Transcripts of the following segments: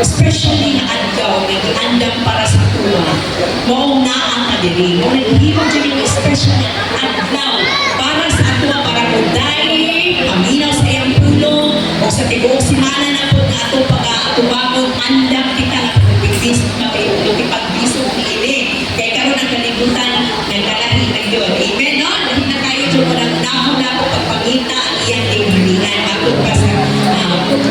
especially na adlaw nag-andam para sa tuwa. Maong naa ka diri. Maong naghimo diri especially adlaw para sa tuwa, para mo dahil paminaw sa iyang pulo o sa tibuok simana na po na ato pag-atubakon andam kita pagbisog niili. Kaya karon ang kalibutan nagkalahi na yun. Amen, no? Dahil na tayo dyan mo lang nahon na po pagpangita ang iyang kaibigan. Bakit pa sa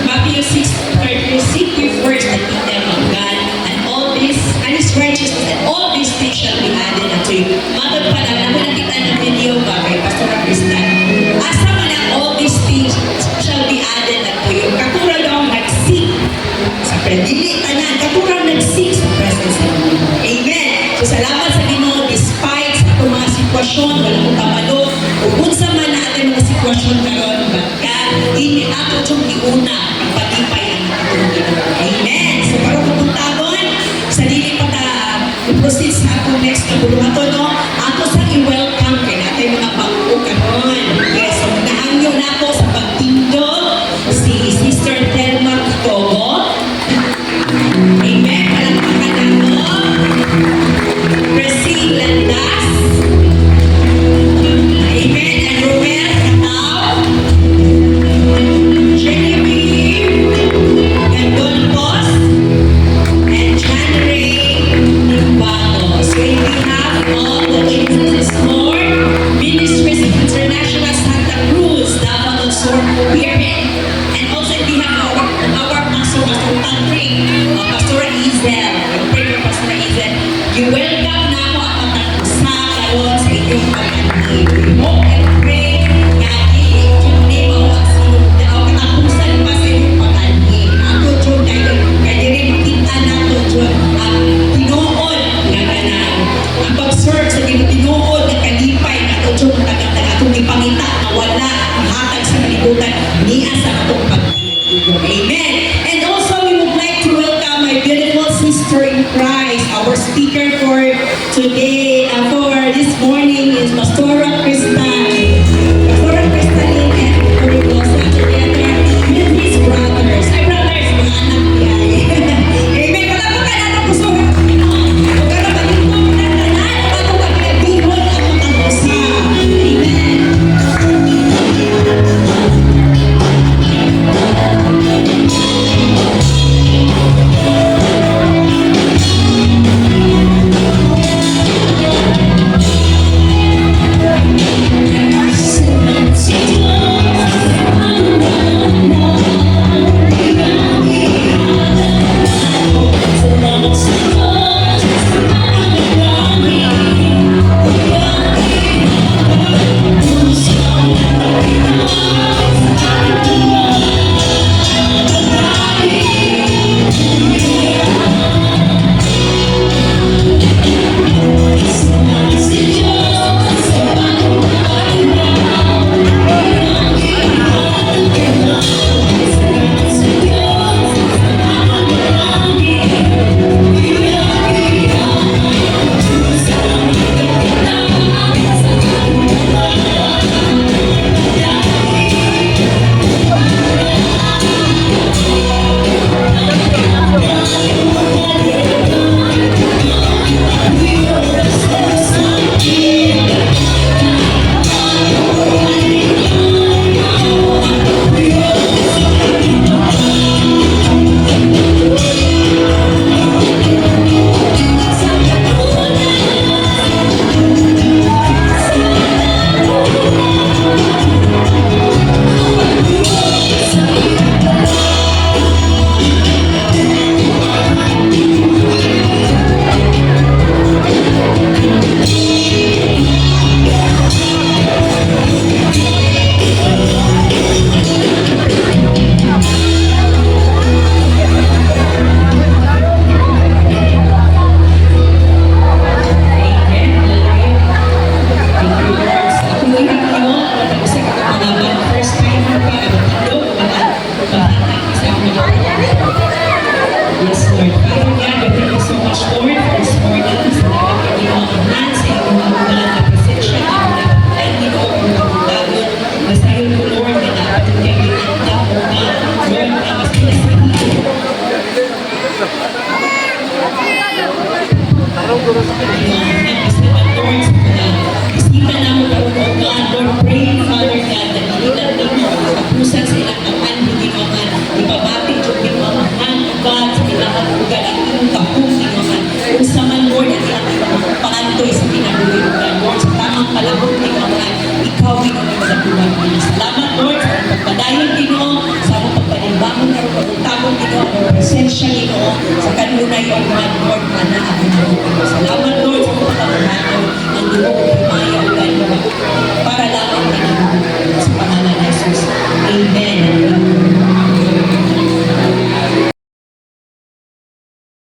Matthew 6:30, seek ye first the kingdom of God and all this, and His righteousness, and all these things shall be added unto you. Matod pa lang, naman nakita ng video ba kay Pastor Kristan? Asa man ang all these things shall be added unto you. Katura daw nag-seek sa predili, tanan, katura nag-seek sa presence of God. Amen. So salamat sa Ginoo despite sa itong mga sitwasyon, walang kabalo, kung sa man natin mga sitwasyon karon bagka, ini ato itong iuna ang patipay ang itong Ginoo. Amen. So para pupuntagon, sa dili pa ta proceed sa atong next na bulungato, no? Ato sa i-welcome kay natin mga bangko karon. Yes, so nahangyo na ako sa pagtindog si Sister Thelma Togo. Amen. Palakpakan ako. Presi Landas. Amen. And Romel Katao. Genevieve Gandon Pos. And John Ray Nimbago. So in behalf of the Jesus is Lord Ministries International Santa Cruz, Davao del Sur, we are in. And also in behalf of our pastor, Pastor Patrick, Pastor Izel, pray for Pastor Izel. You welcome na ako ang matagpusa karon sa inyong pag-anib. We hope and pray na yung name o katapusan pa sa inyong pag-anib. Ako dyan kayo, kaya rin makita na ito dyan ang tinood na ganang. Ang pag-serve sa tinood na kalipay na ito dyan tagatag atong ipangita na wala ang hatag sa kalibutan niya sa atong pag-anib. Amen. And also, we would like to welcome my beautiful sister in Christ. Our speaker for today, for this morning is Pastora Kristan. Pastora Kristan and Pastor Rosa together with his brothers. Ay, brothers, mga anak niya. Amen. Wala pa ka natin gusto ng Panginoon. Kung gano'n ba dito, pinatanan, bago ka pinagdihon ang matagpusa. Amen. Padayon Ginoo sa among pagpanimbangon karon pagtapon Ginoo ang presensya Ginoo sa kanunay o man Lord ana ang Ginoo. Salamat Lord sa pagpapamahaw ang Ginoo ug himaya ug ganyo para lamang Ginoo sa pangalan ni Jesus. Amen.